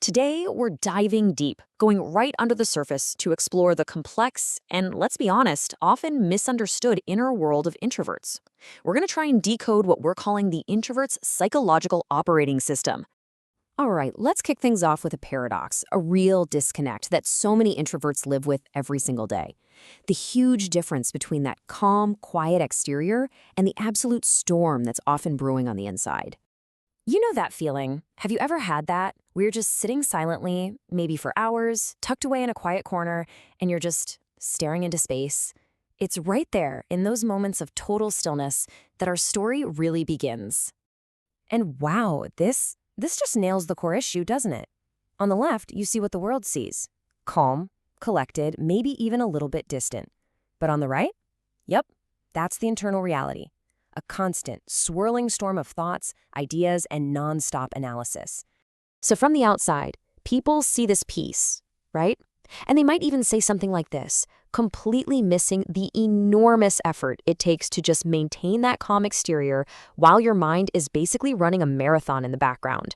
Today, we're diving deep, going right under the surface to explore the complex and, let's be honest, often misunderstood inner world of introverts. We're going to try and decode what we're calling the introvert's psychological operating system. All right, let's kick things off with a paradox, a real disconnect that so many introverts live with every single day. The huge difference between that calm, quiet exterior and the absolute storm that's often brewing on the inside. You know that feeling. Have you ever had that? Where you're just sitting silently, maybe for hours, tucked away in a quiet corner, and you're just staring into space? It's right there, in those moments of total stillness, that our story really begins. And wow, this just nails the core issue, doesn't it? On the left, you see what the world sees. Calm, collected, maybe even a little bit distant. But on the right? Yep, that's the internal reality. A constant, swirling storm of thoughts, ideas, and nonstop analysis. So from the outside, people see this piece, right? And they might even say something like this, completely missing the enormous effort it takes to just maintain that calm exterior while your mind is basically running a marathon in the background.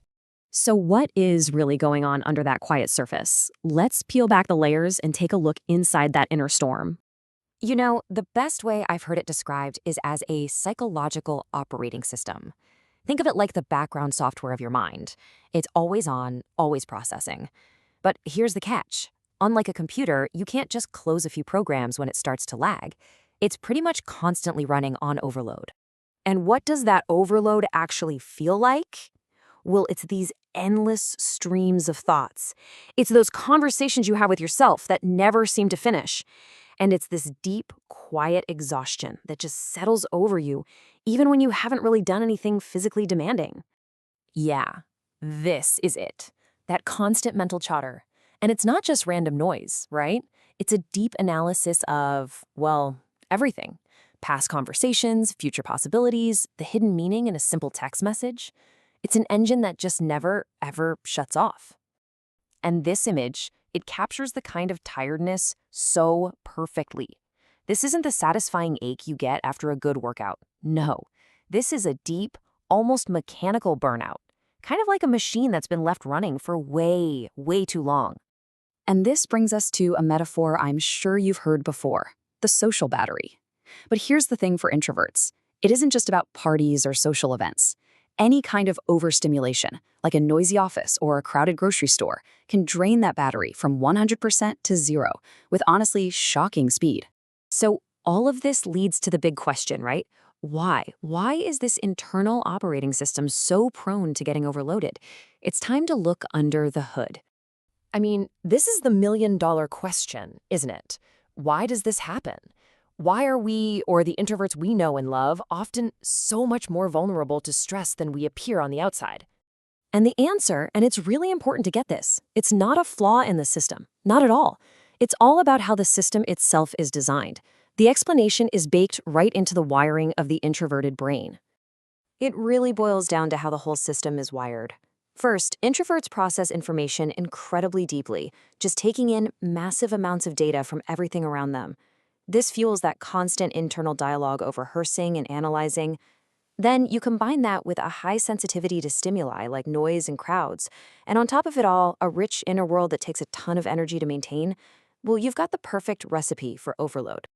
So what is really going on under that quiet surface? Let's peel back the layers and take a look inside that inner storm. You know, the best way I've heard it described is as a psychological operating system. Think of it like the background software of your mind. It's always on, always processing. But here's the catch. Unlike a computer, you can't just close a few programs when it starts to lag. It's pretty much constantly running on overload. And what does that overload actually feel like? Well, it's these endless streams of thoughts. It's those conversations you have with yourself that never seem to finish. And it's this deep, quiet exhaustion that just settles over you, even when you haven't really done anything physically demanding. Yeah, this is it. That constant mental chatter. And it's not just random noise, right? It's a deep analysis of, well, everything. Past conversations, future possibilities, the hidden meaning in a simple text message. It's an engine that just never, ever shuts off. And this image, it captures the kind of tiredness so perfectly. This isn't the satisfying ache you get after a good workout. No, this is a deep, almost mechanical burnout, kind of like a machine that's been left running for way, way too long. And this brings us to a metaphor I'm sure you've heard before, the social battery. But here's the thing for introverts. It isn't just about parties or social events. Any kind of overstimulation, like a noisy office or a crowded grocery store, can drain that battery from 100% to zero with honestly shocking speed. So all of this leads to the big question, right? Why? Why is this internal operating system so prone to getting overloaded? It's time to look under the hood. I mean, this is the million-dollar question, isn't it? Why does this happen? Why are we, or the introverts we know and love, often so much more vulnerable to stress than we appear on the outside? And the answer, and it's really important to get this, it's not a flaw in the system. Not at all. It's all about how the system itself is designed. The explanation is baked right into the wiring of the introverted brain. It really boils down to how the whole system is wired. First, introverts process information incredibly deeply, just taking in massive amounts of data from everything around them. This fuels that constant internal dialogue over rehearsing and analyzing. Then you combine that with a high sensitivity to stimuli like noise and crowds, and on top of it all, a rich inner world that takes a ton of energy to maintain. Well, you've got the perfect recipe for overload.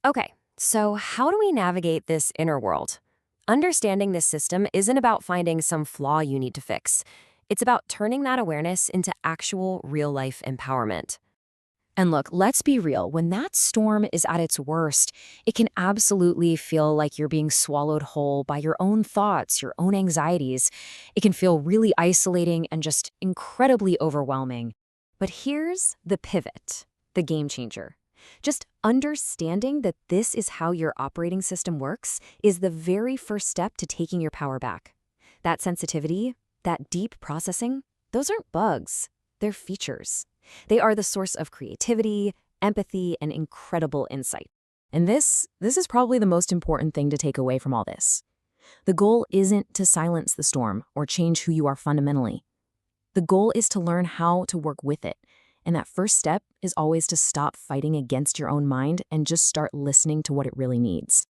Okay, so how do we navigate this inner world? Understanding this system isn't about finding some flaw you need to fix. It's about turning that awareness into actual real-life empowerment. And look, let's be real, when that storm is at its worst, it can absolutely feel like you're being swallowed whole by your own thoughts, your own anxieties. It can feel really isolating and just incredibly overwhelming. But here's the pivot, the game changer. Just understanding that this is how your operating system works is the very first step to taking your power back. That sensitivity, that deep processing, those aren't bugs, they're features. They are the source of creativity, empathy, and incredible insight. And this is probably the most important thing to take away from all this. The goal isn't to silence the storm or change who you are fundamentally. The goal is to learn how to work with it. And that first step is always to stop fighting against your own mind and just start listening to what it really needs.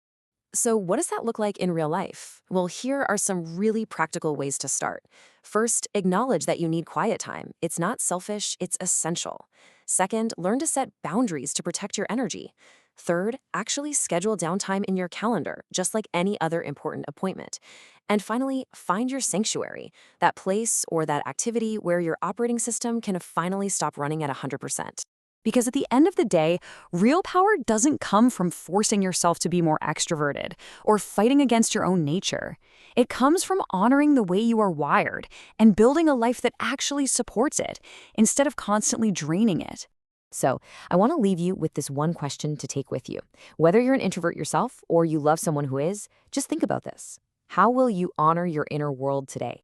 So, what does that look like in real life? Well, here are some really practical ways to start. First, acknowledge that you need quiet time. It's not selfish, it's essential. Second, learn to set boundaries to protect your energy. Third, actually schedule downtime in your calendar, just like any other important appointment. And finally, find your sanctuary, that place or that activity where your operating system can finally stop running at 100%. Because at the end of the day, real power doesn't come from forcing yourself to be more extroverted or fighting against your own nature. It comes from honoring the way you are wired and building a life that actually supports it instead of constantly draining it. So, I want to leave you with this one question to take with you. Whether you're an introvert yourself or you love someone who is, just think about this. How will you honor your inner world today?